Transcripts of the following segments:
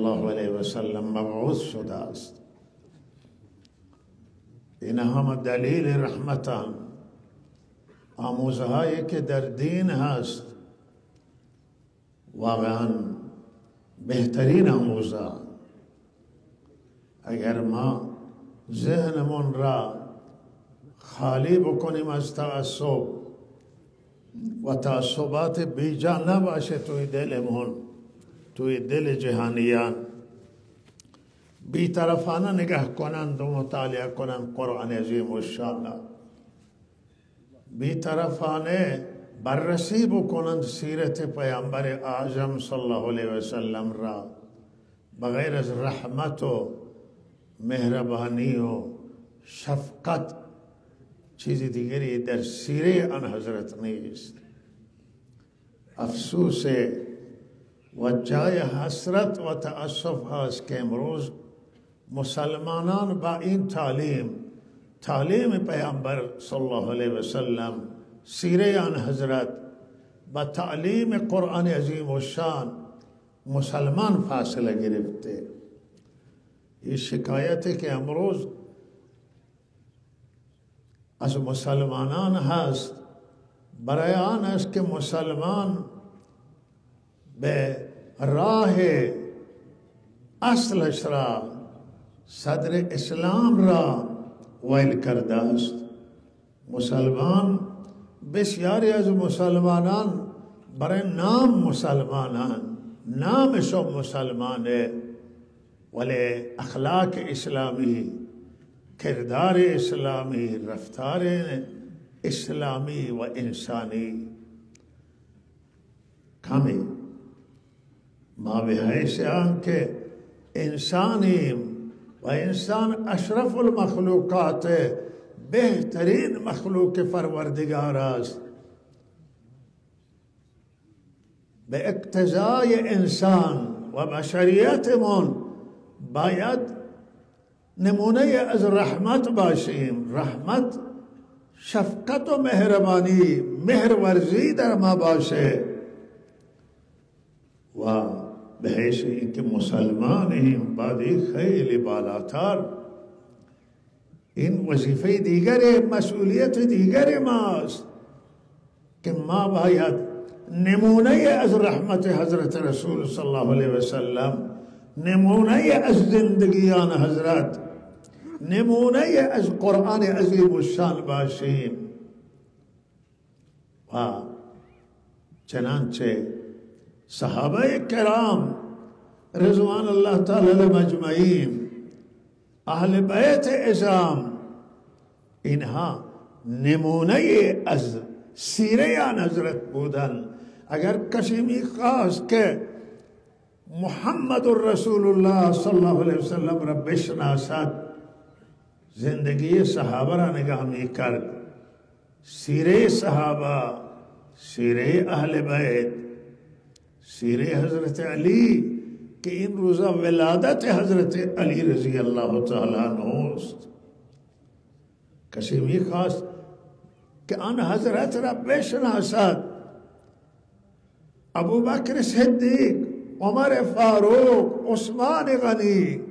الله علیه و سلم مبعوث شده است. این همه دلیل رحمتان، آموزهایی که در دین هست واقعا بهترین آموزه. اگر ما ذهنمون را خالی بکنیم از تعصب و تعصبات بیجا نباشه توی دلمون، توی دل جهانیان، بی‌طرفانه نگاه کنند و مطالعه کنند قرآن عظیم الشان، بی‌طرفانه بررسی بکنند سیرت پیامبر اعظم صلی الله علیه و سلم را، بغیر از رحمت و مهربانی و شفقت چیز دیگری در سیره آن حضرت نیست. افسوس و جای حسرت و تأسف هست که امروز مسلمانان با این تعلیم پیامبر صلی الله علیه و سلم، سیره آن حضرت، با تعلیم قرآن عظیم الشان مسلمان فاصله گرفته. این شکایتی که امروز از مسلمانان هست برای آن است که مسلمان به راه اصلش را، صدر اسلام را ویل کرده است. مسلمان، بسیاری از مسلمانان برای نام مسلمانان، نامشون مسلمانه، ولی اخلاق اسلامی، کردار اسلامی، رفتار اسلامی و انسانی کمی. ما به حیث آن که انسانیم و انسان اشرف المخلوقات، بهترین مخلوق پروردگار است، به اقتضای انسان و بشریتمون باید نمونه از رحمت باشیم. رحمت، شفقت و مهربانی، مهرورزی در ما باشه. و به حیث اینکه مسلمانیم بعدی خیلی بالاتر، این وظیفه دیگر، مسئولیت دیگر ماست که ما باید نمونه از رحمت حضرت رسول صلی الله علیه و سلم، نمونه از زندگیان حضرت، نمونه از قرآن عظیم الشان باشیم. و چنانچه صحابه کرام رضوان الله تعالی علیهم اجمعین، اهل بیت اعظام، اینها نمونه از سیره آن حضرت بودن. اگر کسی میخواست که محمد رسول الله صلی الله علیه وسلم را بشناسد، زندگی صحابه را نگاه میکرد، سیره صحابه، سیره اهل بیت، سیره حضرت علی که این روزا ولادت حضرت علی رضی الله تعالی عنه است. کسی میخواست که آن حضرت را بشناسد، ابو بکر صدیق، عمر فاروق، عثمان غنی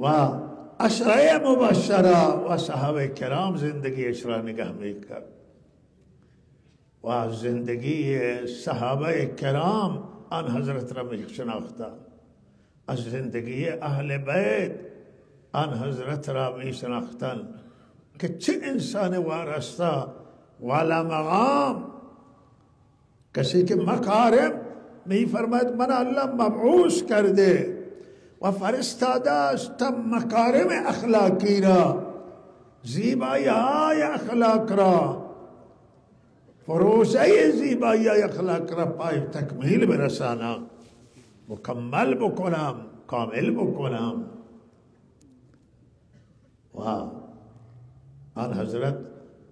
و عشره مبشره و صحابه کرام زندگیش را نگاه میکرد و زندگی صحابه کرام آن حضرت را میشناختند، از زندگی اهل بیت آن حضرت را میشناختند که چه انسان وارسته والا مقام، کسی که مکارم میفرماید من الله مبعوث کرده و فرستاده است تا مکارم اخلاقی را، زیبایی های اخلاق را، فروشه زیبایی های اخلاق را پای تکمیل برسانم، مکمل بکنم، کامل بکنم. و آن حضرت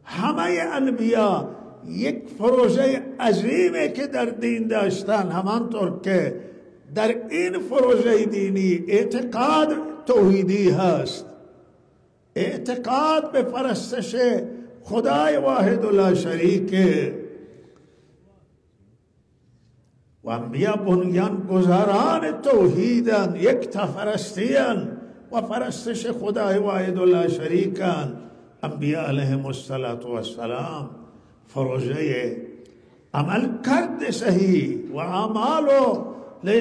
همه انبیا یک فروشه عظیمه که در دین داشتن، همانطور که در این فروشه دینی اعتقاد توحیدی هست، اعتقاد به پرستش خدای واحد و لا شریک، و انبیا بنیان گذاران توحیدن، یکتا فرستیان و فرستش خدای واحد لا شریکن. انبیا علیهم السلام فروجه عمل کرد صحیح و اعمال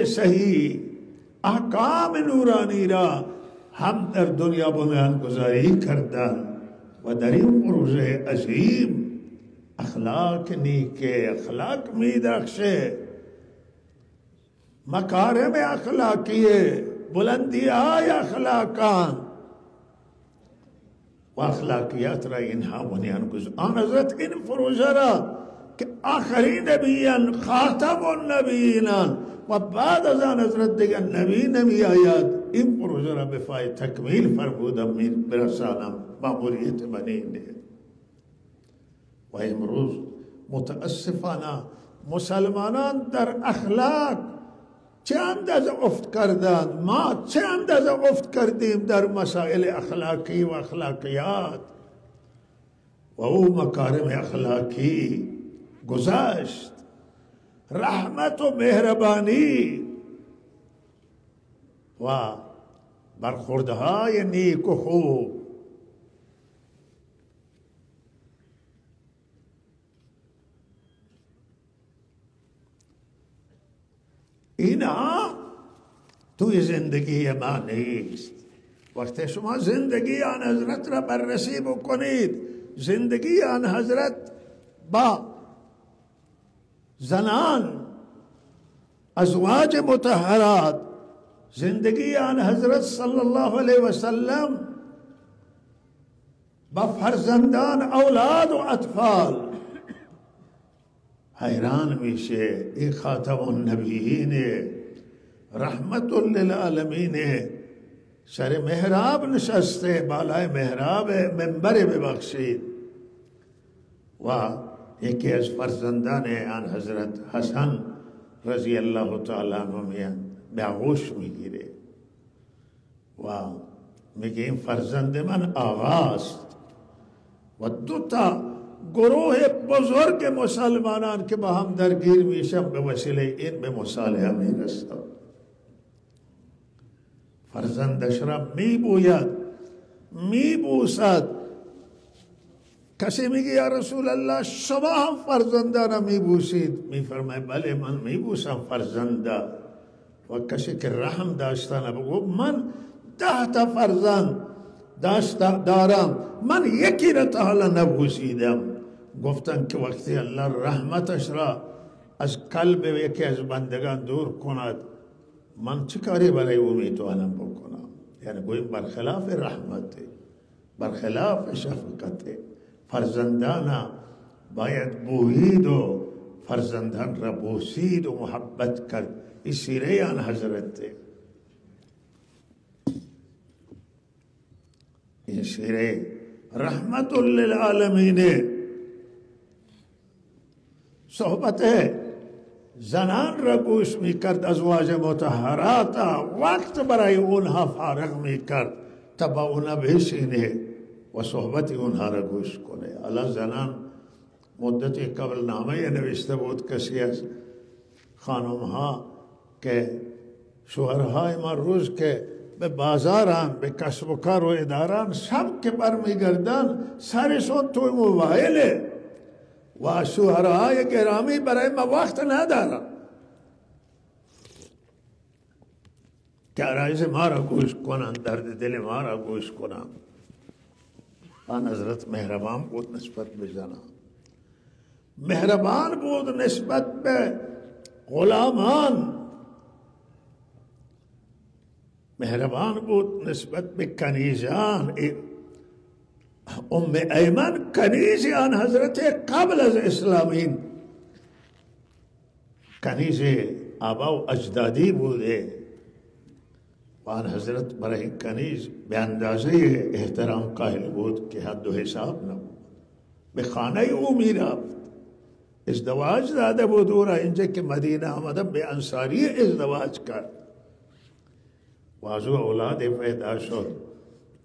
صحیح احکام نورانی را هم در دنیا بنیان گذاری کردن و در این پروژه عظیم اخلاق نیکه، اخلاق میدرخشه، مکارم اخلاقیه، بلندی های اخلاقان و اخلاقیات را اینها بنیان گذار. آن حضرت این پروژه را که آخرین نبیان، خاتم النبیین و بعد از آن حضرت دیگر نبی نمی آید، این پروژه را بفای تکمیل فرمودم برسانم مأموریت منینه. و امروز متاسفانه مسلمانان در اخلاق چه اندازه افت کردند، ما چه اندازه افت کردیم در مسائل اخلاقی و اخلاقیات و او مکارم اخلاقی گذشت. رحمت و مهربانی و برخوردهای نیک و خوب اینها توی زندگی ما نیست. وقتی شما زندگی آن حضرت را بررسی بکنید، زندگی آن حضرت با زنان ازواج مطهرات، زندگی آن حضرت صلی الله علیه وسلم با فرزندان، اولاد و اطفال، حیران میشه. این خاتم النبیین رحمت للعالمین سر محراب نشسته، بالای محراب منبر ببخشید و یکی از فرزندان آن حضرت حسن رضی الله تعالی عنه به آغوش میگیره و میگه این فرزند من آغاست. و دو تا گروه بزرگ مسلمانان که با هم درگیر میشن به وسیله این به مصالحه میرسن. فرزندش را میبوید، میبوسد. کسی میگه یا رسول الله شما هم فرزندانم میبوسید؟ میفرمای بله من میبوسم فرزنده. و کسی که رحم داشتن بگو من 10 تا فرزند دارم، من یکی را تا حالا نبوسیدم. گفتن که وقتی الله رحمتش را از قلب یکی از بندگان دور کند، من چه کاری برای او میتوانم بکنم؟ یعنی گویم برخلاف رحمت، برخلاف شفقت. فرزندان باید بویید و فرزندان را بوسید و محبت کرد. این سیره آن حضرت، این سیره رحمت للعالمین. صحبت زنان را گوش میکرد، ازواج مطهرات، وقت برای اونها فارغ میکرد تا با اونها بشینه و صحبت اونها را گوش کنه. الله زنان مدتی قبل نامه نوشته بود کسی از خانمها که شوهرهای ما روز که به بازاران، به کسب و کار و اداران، شب که برمیگردن سرشون توی موبایله و شوهرهای گرامی برای ما وقت ندارن که عرایز ما را گوش کنن، درد دل ما را گوش کنن. آن حضرت مهربان بود نسبت به زنان، مهربان بود نسبت به غلامان، مهربان بود نسبت به کنیزان. ام ایمن کنیز آن حضرت قبل از اسلامین، کنیز آبا و اجدادی بوده و آن حضرت برای کنیز به اندازه احترام قائل بود که حد و حساب نبود. به خانه او میرفت، ازدواج داده بود او را. اینجا که مدینه آمده به انصاری ازدواج کرد و از او اولاد پیدا شد.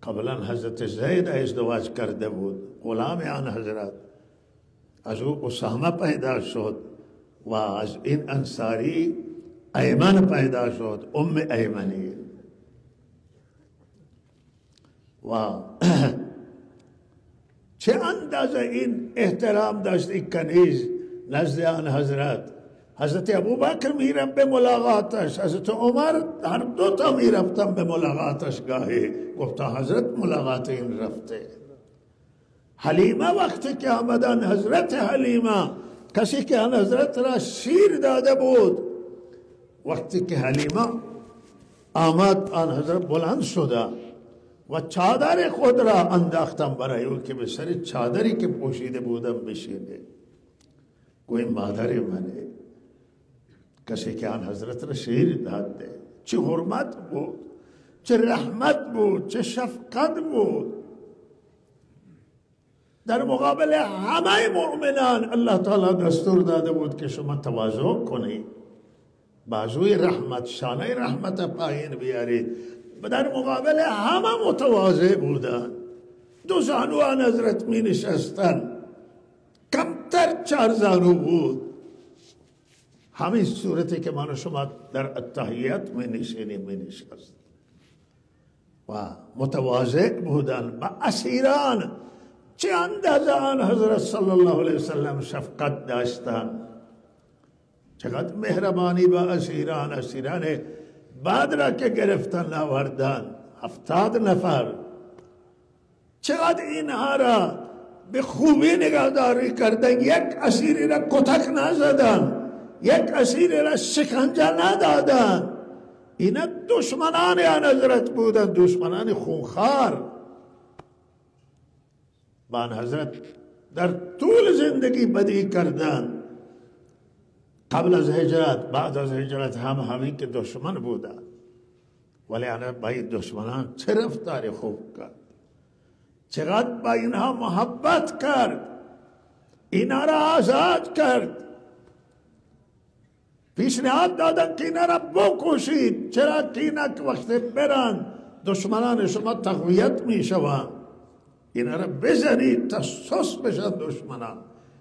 قبلا حضرت زید ازدواج کرده بود، غلام آن حضرت. از او اسامه پیدا شد و از این انصاری ایمن پیدا شد، ایمنی. و چه اندازه این احترام داشت این کنیز نزد آن حضرت ابوبکر میرم به ملاقاتش، حضرت عمر، هر دو تا میرفتم به ملاقاتش. گاهی گفتا حضرت ملاقات این رفته. حلیمه وقتی که آمدن، حضرت حلیمه کسی که آن حضرت را شیر داده بود، وقتی که حلیمه آمد آن حضرت بلند شده و چادر خود را انداختم برای او که به سر چادری که پوشیده بودم بشینه. گوی مادر منه، کسی که آن حضرت را شیر داده. چه حرمت بود، چه رحمت بود، چه شفقت بود. در مقابل همه مؤمنان الله تعالی دستور داده بود که شما تواضع کنید، بازوی رحمت، شانه رحمت پایین بیارید. در مقابل همه متواضع بودن. دو زانو آن حضرت می نشستن، کمتر 4 زانو بود. همین صورتی که من شما در التحیات می نشینیم می نشست و متواضع بودن. با اسیران چه اندازه آن حضرت صلی الله علیه وسلم شفقت داشتن، چقدر مهربانی با اسیران بعد را که گرفتن آوردن 70 نفر، چقدر اینها را به خوبی نگهداری کردن. یک اسیری را کتک نزدن، یک اسیری را شکنجه ندادن. اینا دشمنان آن حضرت بودن، دشمنان خونخوار. با آن حضرت در طول زندگی بدی کردن. قبل از هجرت، بعد از هجرت هم همین که دشمن بودن، ولی آن با این دشمنان چه رفتاری خوب کرد، چقدر با اینها محبت کرد، اینا را آزاد کرد. پیشنهاد دادن که اینا را بکشید. چرا که اینا که وقت برن دشمنان شما تقویت می شوند، اینا را بزنید تا سوس بشن دشمنان.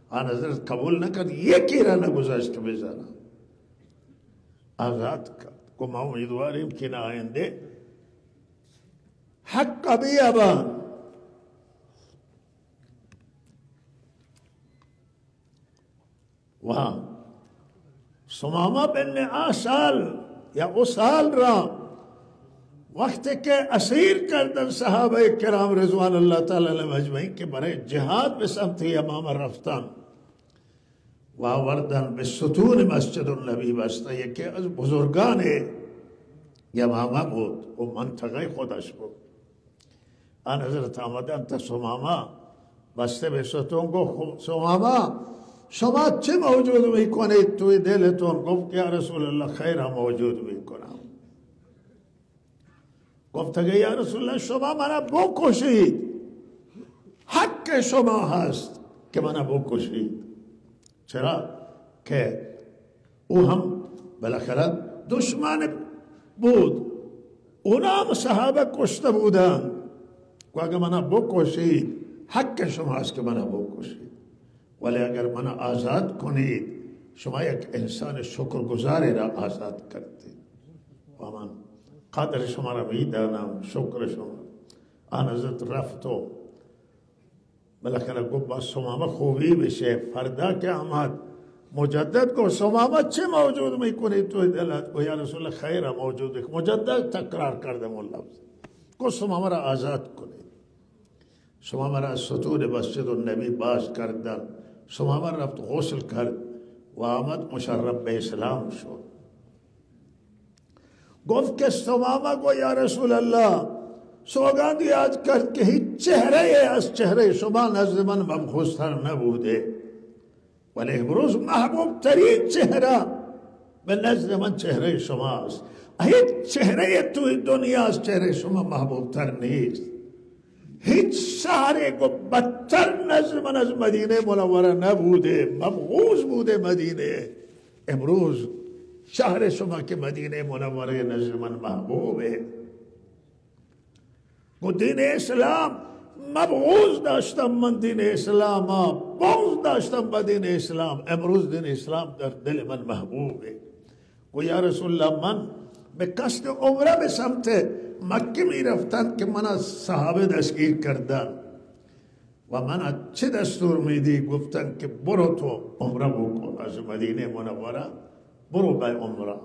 آن حضرت قبول نکرد، یکی را نگذاشت که بزنن، آزاد کرد. که ما امیدواریم که نه آینده حق بیابان. و سمامه بن آسال یا اسال را وقتی که اسیر کردن صحابه کرام رضوان الله تعالی علیهم اجمعین که برای جهاد به سمت یمامه رفتن و آوردن به ستون مسجد النبی بسته. یکی از بزرگان یمامه بود و منطقه خودش بود. آن حضرت آمدن تا سمامه بسته به ستون. گفت سمامه شما چه موجود میکنید توی دلتون؟ گفت یا رسول الله خیر موجود میکنم. گفت که یا رسول الله شما منو بکشید، حق شما هست که منو بکشید. چرا؟ که او هم بالاخره دشمن بود، اونا هم صحابه کشته بودن. و اگر منو بکشید حق شما هست که منو بکشید، ولی اگر منو آزاد کنید شما یک انسان شکرگزاری را آزاد کردید و من قدر شما را میدانم، شکر شما. آن حضرت رفت و بالاخره گفت با سمامه خوبی بشه. فردا که آمد مجدد گفت سمامه چه موجود میکنید توی دلت؟ گفت یا رسول الله خیر موجود. مجدد تکرار کردم اون لفظ. گفت سمامه را آزاد کنید. سمامه را از ستون مسجد النبی باز کردن. سمامه رفت غسل کرد و آمد مشرف به اسلام شد. گفت که سمامه گفت یا رسول الله سوگند یاد کرد که هیچ چهره از چهره شما نزد من مبخوستر نبوده، ولی امروز محبوب ترین چهره به نزد من چهره شماست. هیچ چهره توی دنیا از چهره شما محبوب تر نیست. هیچ شهری که بدتر نزد من از مدینه منوره نبوده، مبغوض بوده مدینه. امروز شهر شما که مدینه منوره نزد من محبوبه. و دین اسلام مبغوض داشتم من دین اسلام، بغض داشتم به دین اسلام. امروز دین اسلام در دل من محبوبه. گو یا رسول الله من به قصد عمره به سمت مکه می رفتن که من از صحابه دستگیر کردن و من چه دستور میدی؟ گفتن که برو تو عمره بکن از مدینه منوره، برو به عمره.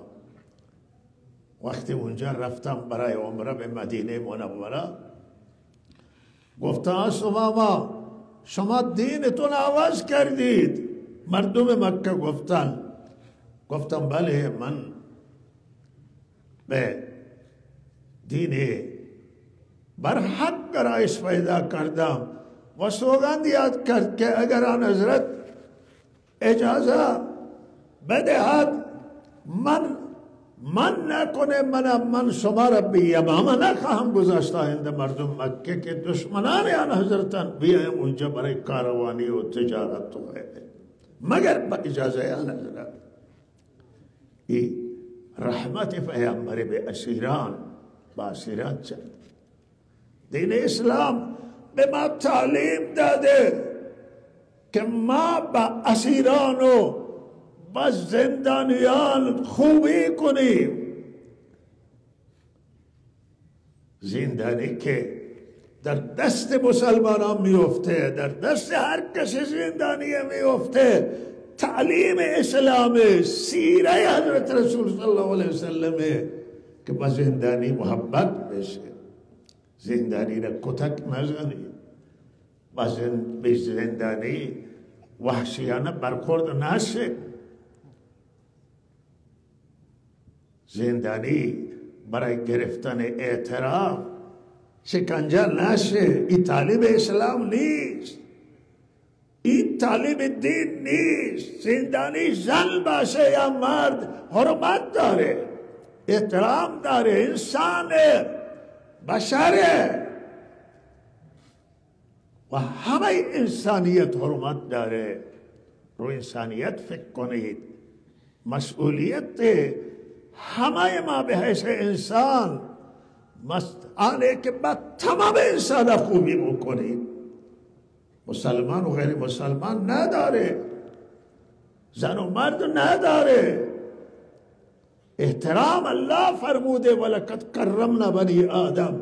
وقتی اونجا رفتم برای عمره به مدینه منوره، گفتن سماما شما دینتون عوض کردید. مردم مکه گفتم بله من به دین برحق گرایش پیدا کردم و سوگند یاد کرد که اگر آن حضرت اجازه بدهد من نکنه من شما را به یمامه نخواهم گذاشت عند مردم مکه که دشمنان آن حضرتان بیایم اونجا برای کاروانی و تجارت و مگر با اجازه آن حضرت. ای رحمت پیامبر به اسیران، با اسیران چند دین اسلام به ما تعلیم داده که ما با اسیران و با زندانیان خوبی کنیم. زندانی که در دست مسلمانان میفته، در دست هر کسی زندانی میفته، تعلیم اسلام، سیره حضرت رسول صلی الله علیه وسلم که با زندانی محبت بشه، زندانی را کتک نزنی، به زندانی وحشیانه برخورد نشه، زندانی برای گرفتن اعتراف شکنجه نشه. این تعلیم اسلام نیست، این تعلیم دین نیست. زندانی زن باشه یا مرد حرمت داره، احترام داره، انسانه، بشره و همه انسانیت حرمت داره. رو انسانیت فکر کنید. مسئولیت همه ما به حیث انسان آنه که با تمام انسان خوبی بکنید. مسلمان و غیر مسلمان نداره، زن و مرد نداره. احترام الله فرموده ولقد کرمنا بنی آدم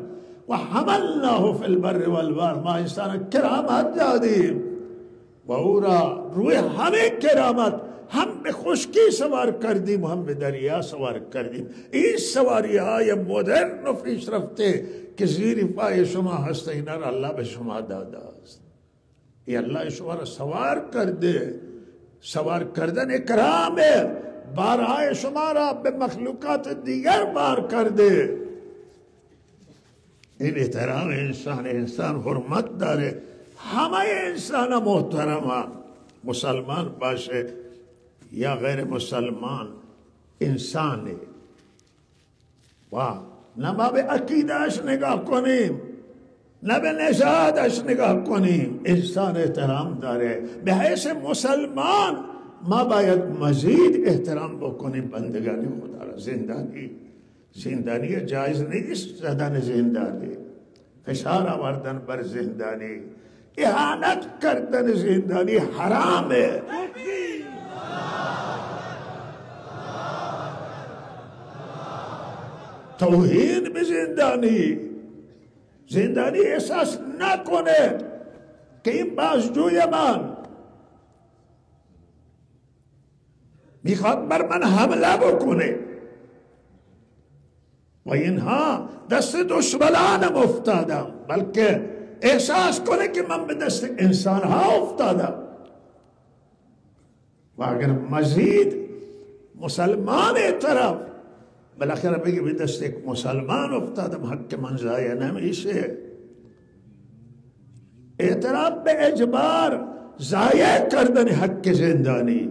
و حملناه فی البر والبحر. ما انسان کرامت دادیم و او را روی همه کرامت هم به خشکی سوار کردیم، هم به دریا سوار کردیم. این سواری های مدرن و پیشرفته که زیر پای شما هست، اینا را الله به شما داده است. ای الله شما را سوار کرده. سوار کردن اکرامه. بارهای شما را به مخلوقات دیگر بار کرده. این احترام انسان حرمت داره. همه انسان محترمه، مسلمان باشه یا غیر مسلمان، انسانه. و نه ما به عقیدهش نگاه کنیم، نه به نژادش نگاه کنیم. انسان احترام داره. به حیث مسلمان ما باید مزید احترام بکنیم بندگان خدا را. زندانی جایز نیست زدن زندانی، فشار آوردن بر زندانی، اهانت کردن زندانی حرامه. توهین به زندانی احساس نکنه که این بازجوی من میخواد بر من حمله بکنه و اینها دست دشمنانم افتادم، بلکه احساس کنه که من به دست انسان ها افتادم. و اگر مزید مسلمان طرف بالاخره بگی به دست یک مسلمان افتادم، حق من ضایع نمیشه. اعتراف به اجبار ضایع کردن حق زندانی.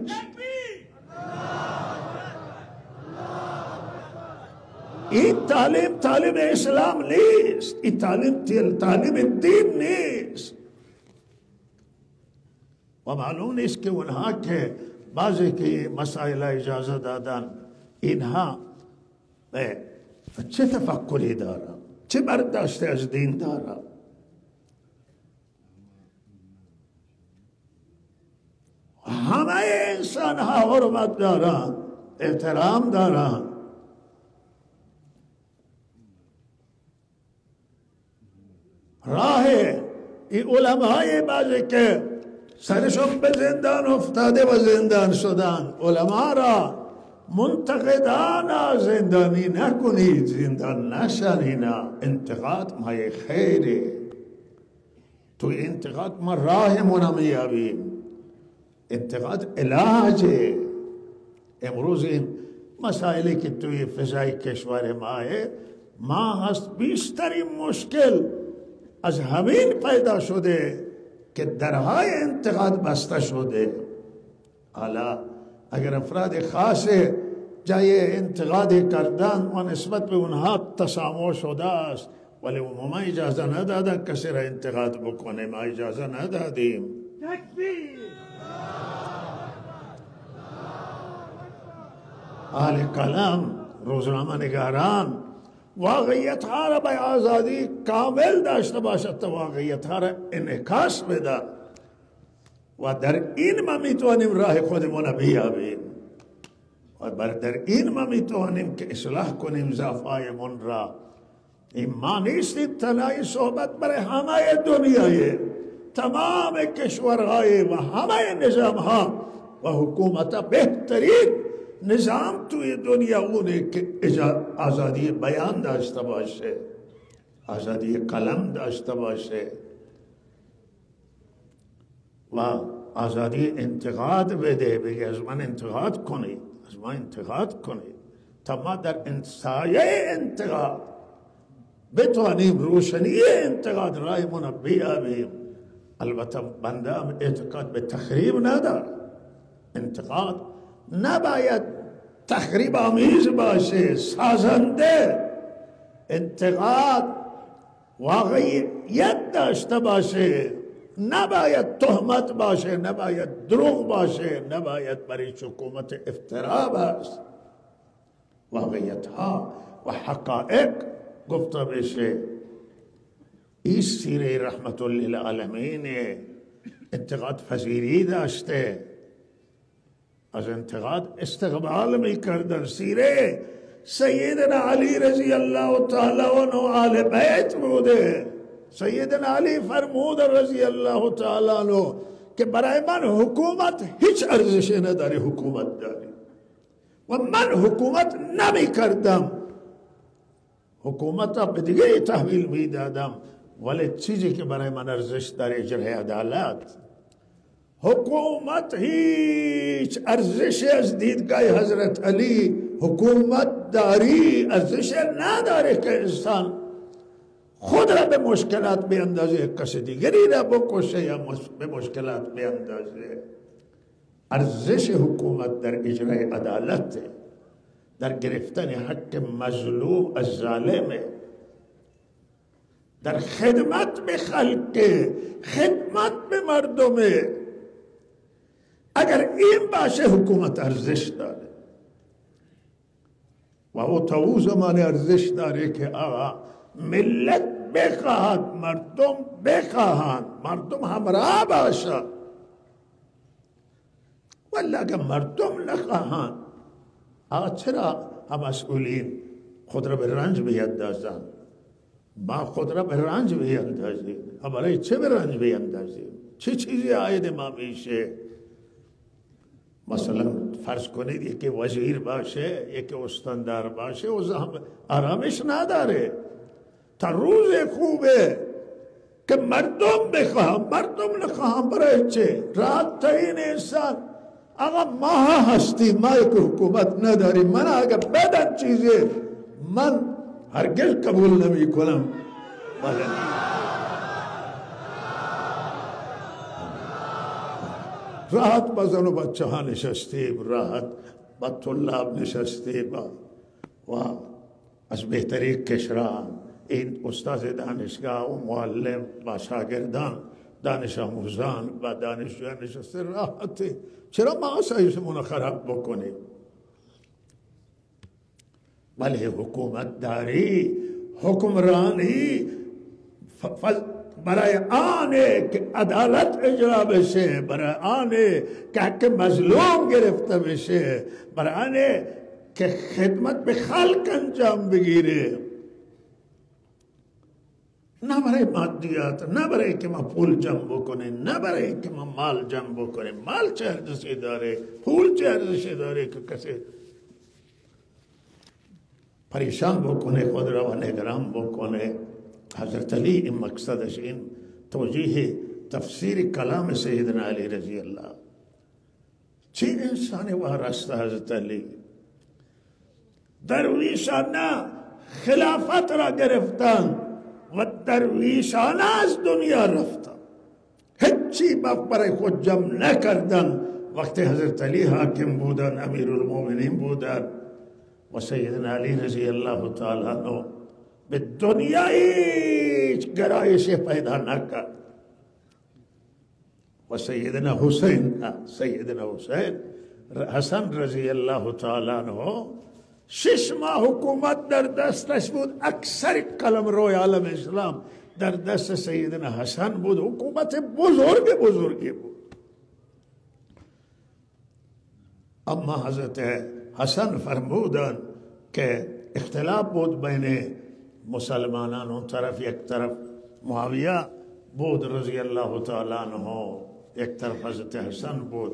این تعلیم اسلام نیست، این تعلیم دین نیست. و معلوم نیست که اونها که بعضی که مسائل اجازه دادن، اینها چه تفکری دارن، چه برداشت از دین دارن. همه انسان ها حرمت دارن، احترام دارن. راه این علمای بعضی که سرشون به زندان افتاده و زندان شدن، علما را منتقدان زندانی نکنید، زندان نشانینا. انتقاد مای خیره، توی انتقاد ما راه منمیابیم. انتقاد علاجه. امروز این مسائلی که توی فضای کشور ما هست، بیشترین مشکل از همین پیدا شده که درهای انتقاد بسته شده. حالا اگر افراد خاص جای انتقاد کردن و نسبت به اونها تسامح شده است، ولی ما اجازه ندادن کسی را انتقاد بکنه، ما اجازه ندادیم. اهل کلام، روزنامه نگاران واقعیت ها را به آزادی کامل داشته باشد تا واقعیت ها را انعکاس بده و در این ما میتوانیم راه خودمون بیابیم و در این ما میتوانیم که اصلاح کنیم ضعف‌های من را. این ما نیستیم تنهای صحبت برای همه دنیای تمام کشورهای و همه نظامها و حکومت. بهترین نظام توی دنیا اونه که آزادی بیان داشته باشه، آزادی کلام داشته باشه و آزادی انتقاد بده. بگه از من انتقاد کنید، از ما انتقاد کنید تا ما در سایه انتقاد بتوانیم روشنی انتقاد رایمون بیابیم. البته بنده هم اعتقاد به تخریب نداره. انتقاد نباید تخریب آمیز باشه، سازنده. انتقاد واقعیت داشته باشه، نباید تهمت باشه، نباید دروغ باشه، نباید برای حکومت افترا باشه. واقعیت ها و حقائق گفته بشه. این سیره رحمت للعالمین انتقاد پذیری داشته، از انتقاد استقبال میکردن. سیره سیدنا علی رضی الله تعالی عنه آل بیت بوده. سیدنا علی فرمود رضی الله تعالی عنه که برای من حکومت هیچ ارزشی نداره، حکومت داری و من حکومت نمی کردم، حکومت را به دیگه تحویل می دادم، ولی چیزی که برای من ارزش داره اجرای عدالت. حکومت هیچ ارزشی از دیدگاه حضرت علی حکومت داری ارزش نداره که انسان خود را به مشکلات بیندازه، کسی دیگری را بکشه یا به مشکلات بیندازه. ارزش حکومت در اجرای عدالت، در گرفتن حق مظلوم از ظالم، در خدمت به خلق، خدمت به مردمه. اگر این باشه حکومت ارزش داره و او تا او زمان ارزش داره که آقا ملت بخواهد، مردم بخواهند، مردم همراه باشند. ولی اگر مردم نخواهند، آقا چرا هم مسئولین خود را به رنج بیندازند؟ ما خود را به رنج بیندازیم. برای چه به رنج بیندازیم؟ چه چیزی عاید ما میشه؟ مثلا فرض کنید یکی وزیر باشه، یکی استاندار باشه، او آرامش نداره تا روز خوبه که مردم بخواهم، مردم نخواهم. برای چه؟ رات این انسان آقا ما هستیم، ما یک حکومت نداریم، من اگر بدن چیزه من هرگز قبول نمی کنم. راحت با زن و بچه ها نشستیم، راحت با طلاب نشستیم و از بهتری کشران، این استاد دانشگاه و معلم با شاگردان، دانش آموزان و دانشجویان نشسته راحته. چرا ما آسایشمون رو خراب بکنیم؟ ولی حکومت داری، حکمرانی برای آنه که عدالت اجرا بشه، برای آنه که حق مظلوم گرفته بشه، برای آنه که خدمت به خلق انجام بگیره، نه برای مادیات، نه برای که ما پول جمع بکنه، نه برای که ما مال جمع بکنه. مال چه ارزشی داره؟ پول چه ارزشی داره که کسی پریشان بکنه خود را و نگران بکنه؟ حضرت علی این مقصدش، این توجیه تفسیر کلام سیدنا علی رضی الله. چه انسانی وارسته حضرت علی؟ درویشانه خلافت را گرفتن و درویشانه از دنیا رفتن، هیچی برای خود جمع نکردن. وقتی حضرت علی حاکم بودن، امیر المؤمنین بودن و سیدنا علی رضی الله تعالی عنه به دنیا هیچ گرایش پیدا نکرد. و سیدنا حسین حسن رضی الله تعالی عنه 6 ماه حکومت در دستش بود. اکثر قلمروی عالم اسلام در دست سیدنا حسن بود. حکومت بزرگی بود. اما حضرت حسن فرمودن که اختلاف بود بین مسلمانان، اون طرف یک طرف معاویه بود رضی الله تعالی عنه، یک طرف حضرت حسن بود.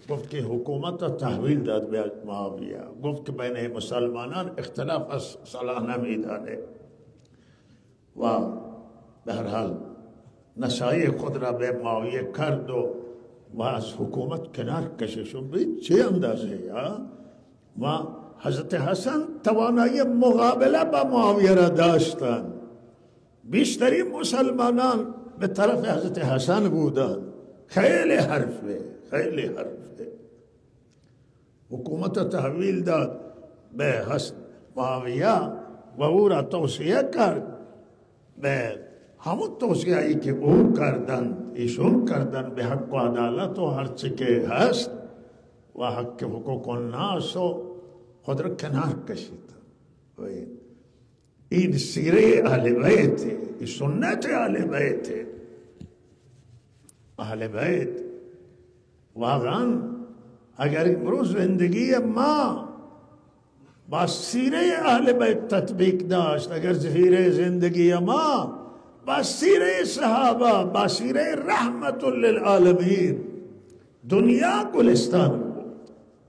گفت که حکومت را تحویل داد به معاویه. گفت که بین مسلمانان اختلاف از صلاح نمیدانه و به هر حال نسایی خود را به معاویه کرد و از حکومت کنار کششون. به چه اندازه و حضرت حسن توانایی مقابله با معاویه را داشتند. بیشتری مسلمانان به طرف حضرت حسن بودند. خیلی حرفه. حکومت تحویل داد به معاویه و او را توصیه کرد به همون توصیه‌ای که او کردند، ایشون کردند به حق و عدالت و هرچی که هست و حق حقوق الناس و خود را کنار کشید. این سیره اهل بیت، این سنت اهل بیت. اهل بیت واقعا اگر امروز زندگی ما با سیره اهل بیت تطبیق داشت، اگر سیره زندگی ما با سیره صحابه، با سیره رحمت للعالمین، دنیا گلستان بود،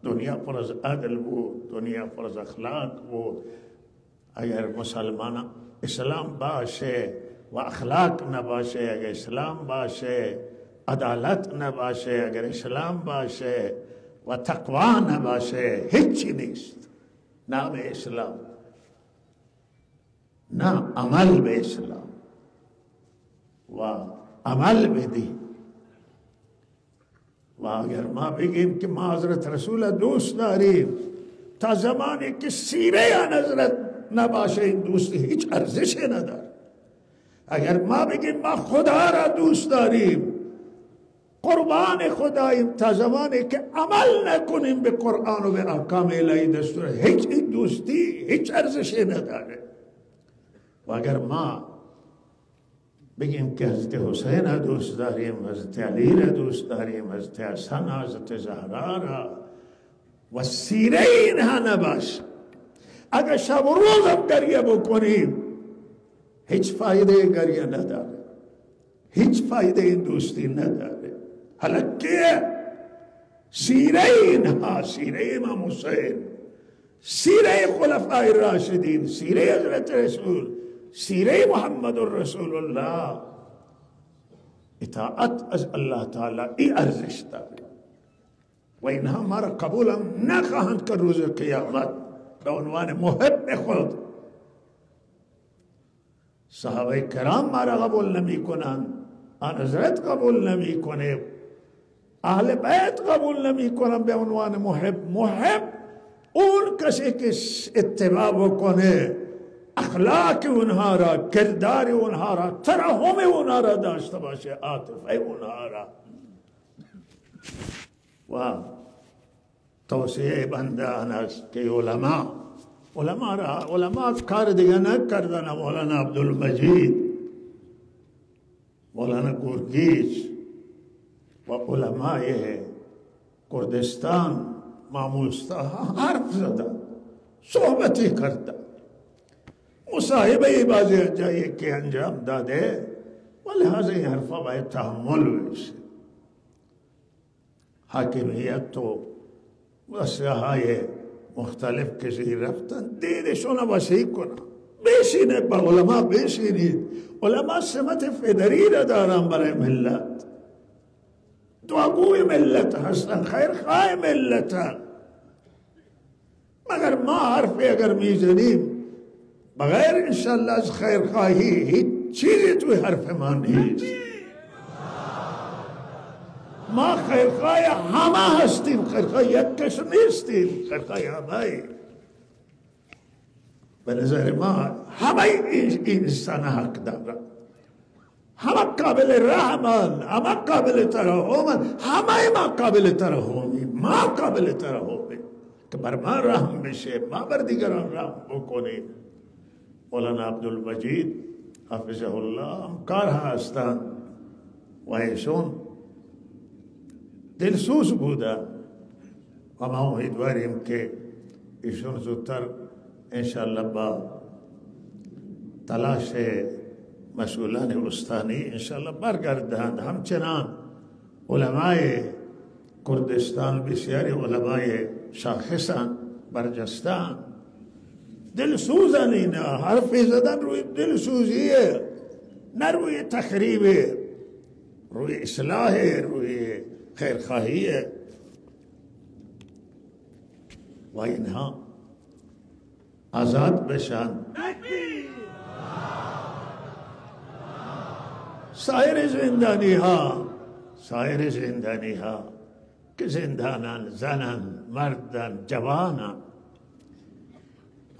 دنیا پر از عدل بود، دنیا پر از اخلاق بود. اگر مسلمان اسلام باشه و اخلاق نباشه، اگر اسلام باشه عدالت نباشه، اگر اسلام باشه و تقوا نباشه، هیچی نیست. نام اسلام، نه عمل به اسلام و عمل بدی. و اگر ما بگیم که ما حضرت رسول دوست داریم، تا زمانی که سیره حضرت نباشه این دوستی هیچ ارزشی نداره. اگر ما بگیم ما خدا را دوست داریم، قربان خداییم، تا زمانی که عمل نکنیم به قرآن و به احکام الهی دستور، هیچ این دوستی هیچ ارزشی نداره. و اگر ما بگیم که حضرت حسین را دوست داریم، حضرت علی را دوست داریم، حضرت حسن، حضرت زهرا را و سیره اینها نباشه، اگر شب و روز هم گریه بکنیم هیچ فایده گریه نداره، هیچ فایده این دوستی نداره. حالا که سیره اینها، سیره امام حسین، سیره خلفای راشدین، سیره حضرت رسول، سیره محمد رسول الله، اطاعت از الله تعالی ای ارزش داره و اینها ما را قبول هم نخواهند که روز قیامت به عنوان محب خود. صحابه کرام ما را قبول نمی کنند، آن حضرت قبول نمی کنه، اهل بیت قبول نمی کنند به عنوان محب. محب اون کسی که اتباع بکنه، اخلاق اونها را، کردار اونها را، ترحم اونها را داشته باشه، عاطفه اونها را. و توصیه بنده آن است که علما کار دیگه نکردن. مولانا عبدالمجید مولانا گرگیز و علمای کردستان ماموستا حرف زدن، صحبتی کردن، مصاحبه بازی جایی که انجام داده و لحاظ این حرفا باید تحمل بشه. حاکمیت و وسیعهای مختلف کسی رفتن دیدشون وسیع کنن، بشینه با علما بشینید. علما سمت فدری را دارن برای ملت، دعاگوی ملت هستن، خیرخواه ملت هستن. مگر ما حرفی اگر میزنیم بغیر انشالله از خیرخواهی هیچ چیزی توی حرف ما نیست. ما خیرخواه همه هستیم، خیرخواه یک کس نیستیم، خیرخواه همه. به نظر ما همه این انسان حق دارن، همه قابل رحمن، همه قابل ترحمن، همه ما قابل ترحمیم، ما قابل ترحمیم که بر ما رحم بشه، ما بر دیگران رحم بکنیم. مولانا عبدالمجید حفظه الله همکار هستند و ایشون دلسوز بودن و ما امیدواریم که ایشون زودتر انشاءالله با تلاش مسئولان استانی انشاءالله برگردند. همچنان علمای کردستان بسیاری علمای شاخصان برجستان، دلسوزن، اینا حرفی زدن روی دلسوزیه، نه روی تخریبه، روی اصلاح، روی خیرخواهیه. و اینها آزاد بشن. سایر زندانی ها که زندانان، زنن، مردن، جوانن،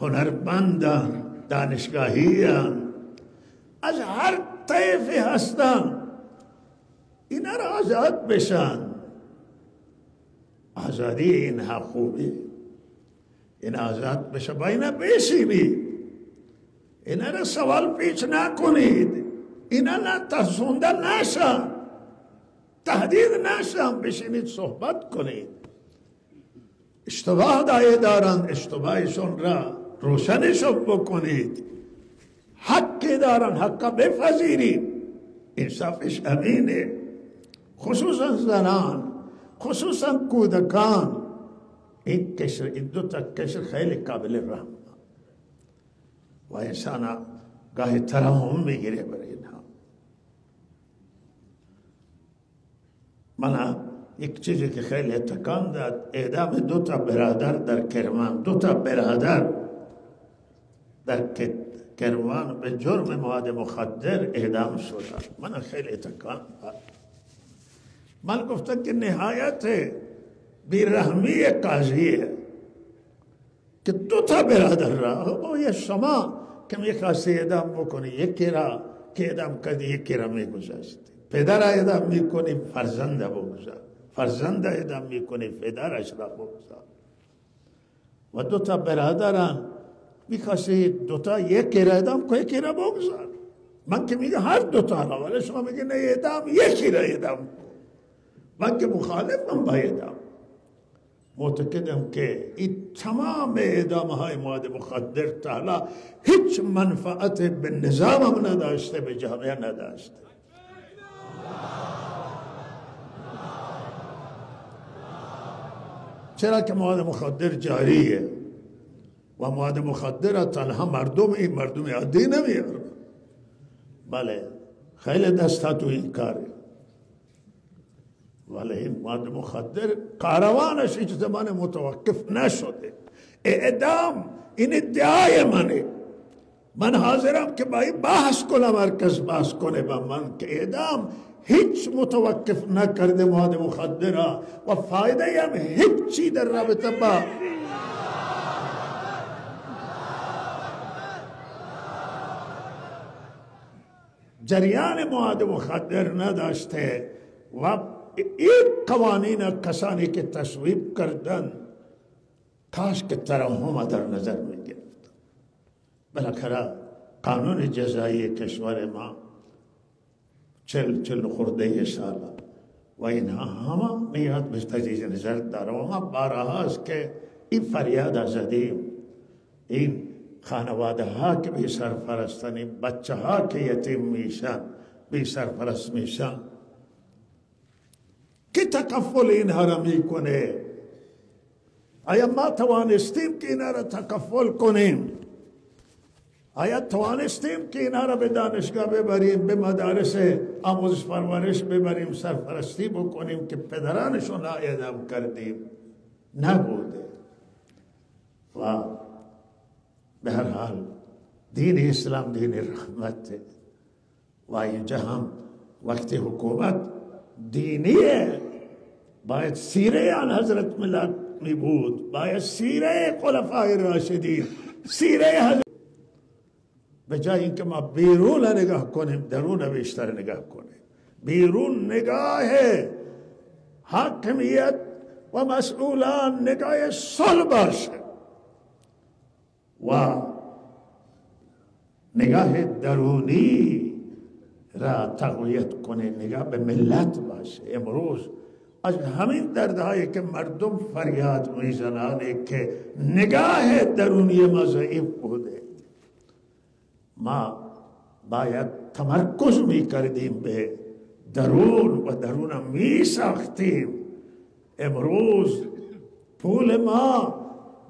هنرمندن، دانشگاهیان، از هر طیفی هستن، اینا را آزاد بشن. آزادی اینها خوبی، این آزاد بشه، با اینا بشینید، اینا را سوال پیچ نکنید، اینا ترسونده نشن، تهدید نشن، بشینید صحبت کنید. اشتباه دارن، اشتباهشون را روشنشون بکنید. حقی دارن، حقا بپذیرید، انصافش امینه. خصوصا زنان، خصوصا کودکان، این دو تا کشر خیلی قابل رحم و انسان گاهی ترحم میگیره برای اینها. من یک چیزی که خیلی تکان داد، اعدام 2 تا برادر در کرمان، 2 تا برادر در کرمان به جرم مواد مخدر اعدام شدن. من خیلی تکان داد. من گفتم که نهایت بیرحمی قاضیه که 2 تا برادر را، او یه شما که میخواستی اعدام بکنی، یکی را که اعدام کردی یکی را میگذاشتی، پدر اعدام میکنی فرزند بگذار، فرزند اعدام میکنی پدرش را بگذار. و 2 تا برادران میخواستی 2 تا یکی را اعدام کنی یکی را بگذار. من که میگه هر 2 تا را، ولی شما میگه نه اعدام، یکی را اعدام کن. من که مخالفم با اعدام، معتقدم که این تمام اعدام های مواد مخدر تا حالا هیچ منفعت به نظام هم نداشته، به جامعه نداشته. چرا که مواد مخدر جاریه و مواد مخدر تنها مردم، این مردم عادی نمیاره. بله خیلی دستا تو این کاره، ولی این مواد مخدر کاروانش هیچ زمان متوقف نشده. اعدام این ادعای منه، من حاضرم که با این بحث کنم، مرکز بحث کنه با من که اعدام هیچ متوقف نکرده مواد مخدر و فایده هم هیچی در رابطه با جریان مواد مخدر نداشته. و این قوانین کسانی که تصویب کردن کاش که ترحم در نظر می گرفت. بالاخره قانون جزایی کشور ما چل خورده ساله و اینها همه میاد به تجدید نظر داره و ما بارها است که این فریاد زدیم. این خانواده ها که بی سرپرستن، این بچه ها که یتیم میشن، بی سرپرست میشن، کی تکفل اینها را میکنه؟ آیا ما توانستیم که اینها را تکفل کنیم؟ آیا توانستیم که اینها را به دانشگاه ببریم، به مدارس آموزش پرورش ببریم، سرپرستی بکنیم که پدرانشون را اعدام کردیم؟ نبوده. و به هر حال دین اسلام دین رحمت و اینجا هم وقتی حکومت دینیه باید سیره آن حضرت ملت می بود، باید سیره خلفای راشدین، سیره حضرت، به جای اینکه ما بیرون نگاه کنیم درون بیشتر نگاه کنیم. بیرون نگاه حاکمیت و مسئولان نگاه صلح باشه و نگاه درونی را تقویت کنه، نگاه به ملت باشه. امروز از همین دردهایی که مردم فریاد میزنند که نگاه درونی ما ضعیف بوده، ما باید تمرکز میکردیم به درون و درون می ساختیم. امروز پول ما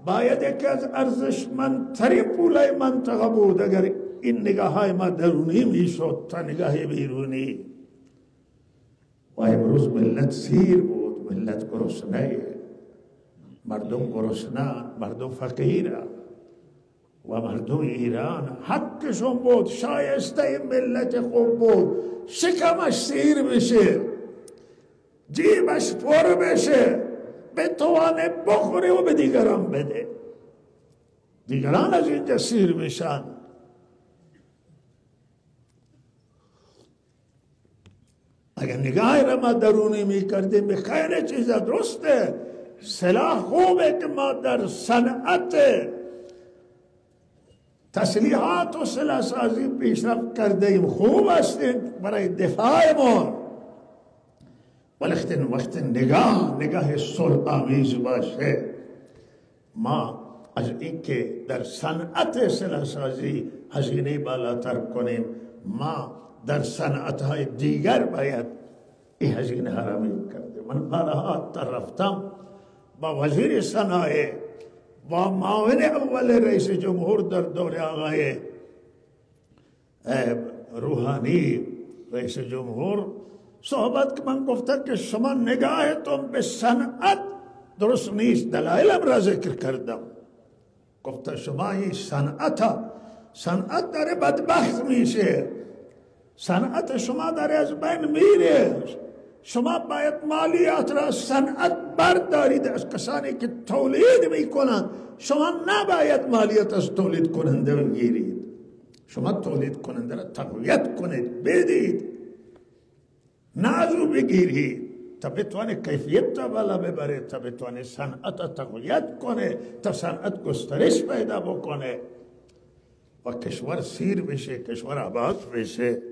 باید یکی از ارزشمندترین پولای منطقه بود اگر این نگاه های ما درونی میشد تا نگاه بیرونی. و امروز ملت سیر بود، ملت گرسنه، مردم گرسنه، مردم فقیره و مردم ایران حقشون بود، شایسته ملت خوب بود شکمش سیر بشه، جیبش پر بشه، بتوانه بخوره و به دیگران بده. دیگران از اینجا سیر میشن. اگر نگاه را ما درونی میکردیم به خیلی چیزا درسته. سلاح خوبه که ما در صنعت تسلیحات و سلاح سازی پیشرفت کردیم، خوب هستیم برای دفاعمون، ولی وقت نگاه صلح آمیز باشه، ما از اینکه در صنعت سلاح سازی هزینه بالاتر کنیم، ما در صنعت های دیگر باید این هزینه ها را میکردیم. من بارها رفتم با وزیر صنایع و معاون اول رئیس جمهور در دوره آقای روحانی رئیس جمهور صحبت که من گفتم که شما نگاهتون به صنعت درست نیست. دلایلم را ذکر کردم. گفتم شما این صنعت داره بدبخت میشه، صنعت شما داره از بین میره. شما باید مالیات را صنعت بردارید از کسانی که تولید میکنند. شما نباید مالیات از تولید کننده بگیرید. شما تولید کننده را تقویت کنید، بدید، نازو بگیرید تا بتوانه کیفیت تا بالا ببره، تا بتوانه صنعت تقویت کنه، تا صنعت گسترش پیدا بکنه و کشور سیر بشه، کشور آباد بشه.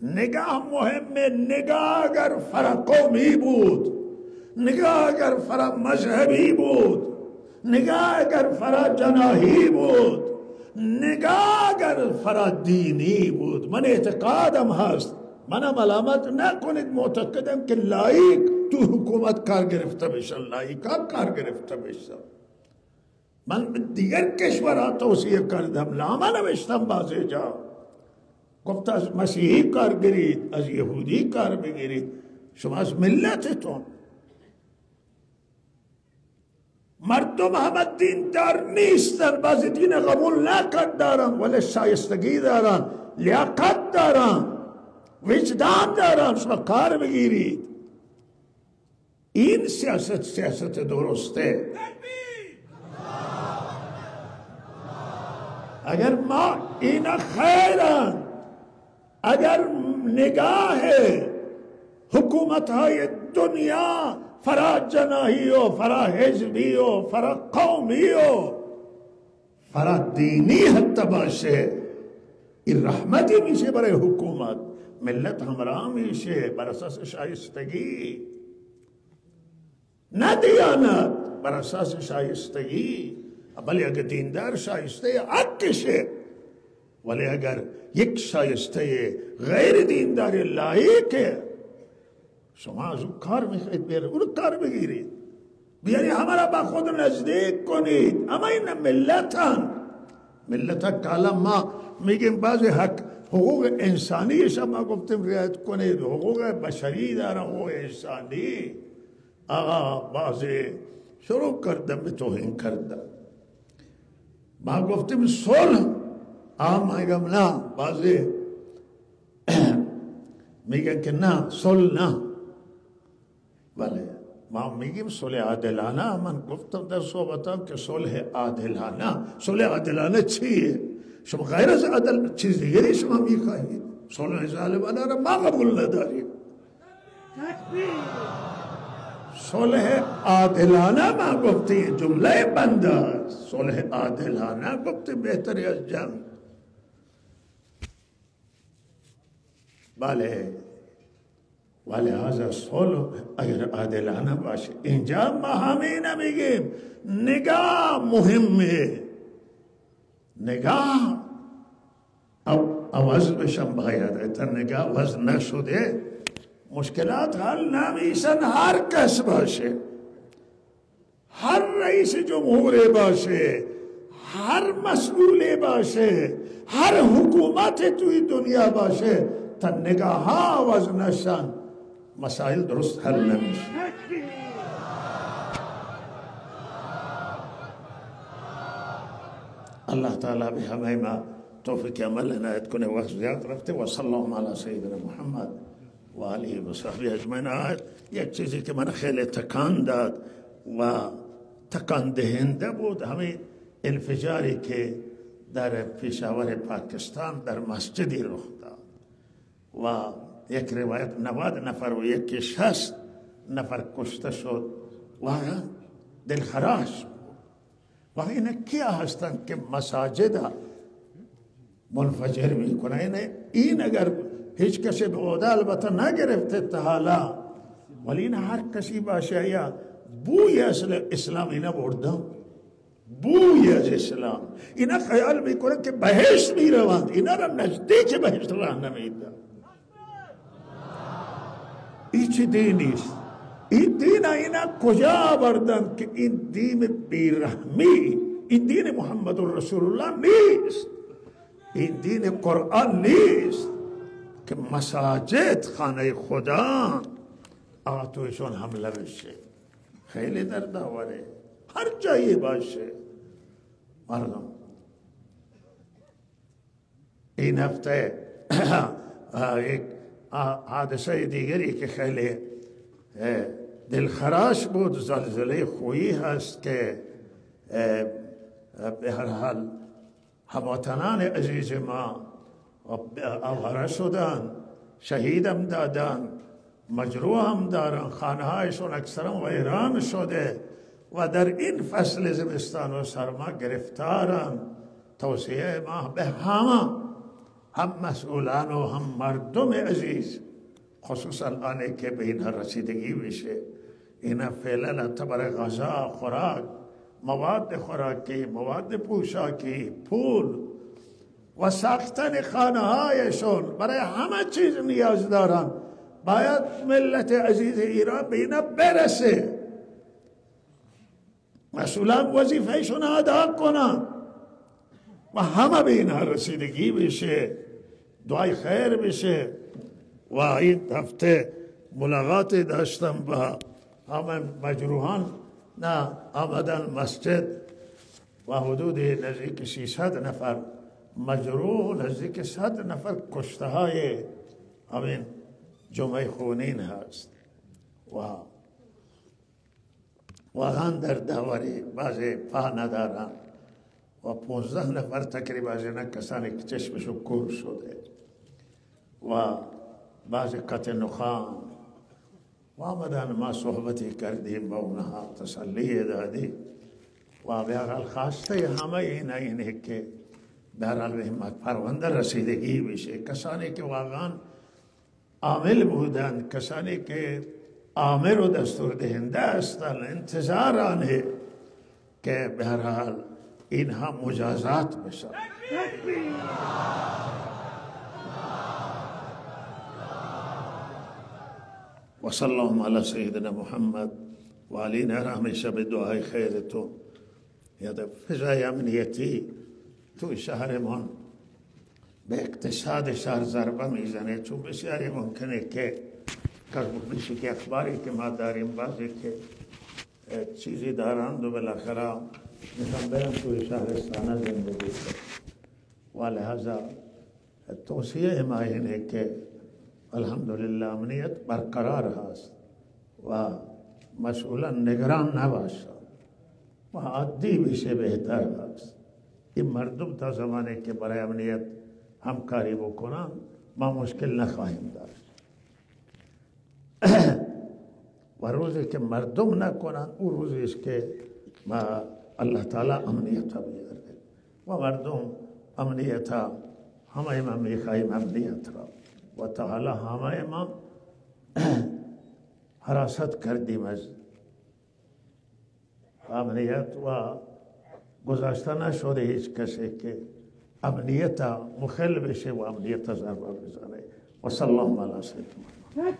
نگاه مهمه. نگاه اگر فرا قومی بود، نگاه اگر فرا مذهبی بود، نگاه اگر فرا جناحی بود، نگاه اگر فرا دینی بود، من اعتقادم هست، منم علامت نکنید، معتقدم که لایق تو حکومت کار گرفته بشه، لایقا کار گرفته بشه. من دیگر کشورها توصیه کردم، نامه نوشتم بعضی جا، گفت از مسیحی کار گیرید، از یهودی کار بگیرید، شما از ملتتون. مردم همه دین دار نیستن، بعضی دین قبول نکرد دارن ولی شایستگی دارن، لیاقت دارن، وجدان دارن، شما کار بگیرید. این سیاست درسته. اگر ما اینا خیرن، اگر نگاه حکومت های دنیا فرا جناحی و فرا حزبی و فرا قومی و فرا دینی حتی باشه، این رحمتی میشه برای حکومت. ملت همراه میشه بر اساس شایستگی، نه دیانت، بر اساس شایستگی. ولی اگر دیندار شایسته حقشه، ولی اگر یک شایسته غیر دیندار لایقه، شما از اون کار میخواید بیاره، اون کار بگیرید، بیاری همه را با خود نزدیک کنید. اما این ملت کالا ما میگیم بعضی حقوق انسانیش ما گفتیم رعایت کنید، حقوق بشری دارن، حقوق انسانی. آقا بعضی شروع کردن به توهین کردن. ما گفتیم صلح، ما میگم نه، بعضی میگن که نه صلح نه. بله ما میگیم صلح عادلانه. من گفتم در صحبتام که صلح عادلانه چیه؟ شما غیر از عدل چیز دیگری شما میخواهید؟ صلح ظالمانه را ما قبول نداریم. صلح عادلانه ما گفتیم، جمله بنده صلح عادلانه گفتیم بهتری از جنگ. بله ولی از صلح اگر عادلانه باشه، اینجا ما همین میگیم نگاه مهمه، نگاه عوض بشن باید. تا نگاه عوض نشده مشکلات حل نمیشن. هر کس باشه، هر رئیس جمهور باشه، هر مسئول باشه، هر حکومت توی دنیا باشه، تا نگاه ها عوض نشن مسائل درست حل نمیشه. الله تعالی به همه ما توفیق عمل عنایت کنه. وقت زیاد رفته. و صلی الله علی سیدنا محمد و آله و صحبه اجمعین. یک چیزی که من خیلی تکان داد و تکان دهنده بود، همین انفجاری که در پشاور پاکستان در مسجدی رخ داد و یک روایت 90 نفر و یکی 60 نفر کشته شد. واقعا دلخراش بود. و این کیا هستند که مساجد منفجر میکنه؟ این اگر هیچ کسی به عهده البته نگرفته تا حالا، ولی این هر کسی باشه یا بوی اصل اسلام اینا بردم، بوی از اسلام، اینا خیال میکنن که بهشت میروند، اینا را نزدیک بهشت راه نمیدن. این چه دینیست؟ این دین اینا کجا بردن که این دین بیرحمی، این دین محمد رسول الله نیست، این دین قرآن نیست که مساجد خانه خدا تویشون حمله بشه. خیلی دردآوره. هر جایی باشه مردم. این هفته یک حادثه دیگری که خیلی دلخراش بود، زلزله خویی هست که به هر حال هموطنان عزیز ما آواره شدن، شهیدم دادن، مجروح هم دارن، خانه هایشون اکثرا ویران شده و در این فصل زمستان و سرما گرفتارن. توصیه ما به همه، هم مسئولان و هم مردم عزیز، خصوصا آنه که به اینها رسیدگی بشه، اینا فعلا برای غذا، خوراک، مواد خوراکی، مواد پوشاکی، پول و ساختن خانه هایشون، برای همه چیز نیاز دارن. باید ملت عزیز ایران به اینا برسه، مسئولان وظیفهشون ادا کنن و همه به اینها رسیدگی بشه، دعای خیر بشه. و این هفته ملاقاتی داشتم با همه مجروحان، نه آمدن مسجد و حدود نزدیک 300 نفر مجروح، نزدیک 100 نفر کشته های همین جمعه خونین هست. و واقعا در داوری بعضی پا ندارن و 15 نفر تقریبا از اینا کسانی که چشمشو کور شده و بعضی قطع نخان و آمدن ما صحبتی کردیم با اونها، تسلی دادیم و به هر حال خواسته همه اینه که بهرحال به همت پرونده رسیدگی بشه. کسانی که واقعا عامل بودن، کسانی که آمر و دستور دهنده هستند، انتظار آنه که به هر حال اینها مجازات بشن. و صلی الله علی سیدنا محمد و علینا همیشه به دعای خیرتون. یاد فضای امنیتی تو شهرمان به اقتصاد شهر ضربه میزنه، چون بسیاری ممکنه که بشه که اخباری که ما داریم بعضی که چیزی دارند و بالاخره میخوام برم توی شهرستانه زندگی کنم. و لحاظا توصیه ما اینه که الحمدلله امنیت برقرار هست و مسئولا نگران نباشه و عادی بشه بهتر هست. این مردم تا زمانی که برای امنیت همکاری بکنن ما مشکل نخواهیم داشت. و روزی که مردم نکنن او روزی است که ما الله تعالی امنیت ها بیاره و مردم امنیت ها همه ما میخواهیم امنیت را و تا حالا همه ما حراست کردیم از امنیت و گذاشته نشده هیچ کسی که امنیت مخل بشه و امنیت ضربه بزنه. و صلی الله علی سیدنا محمد.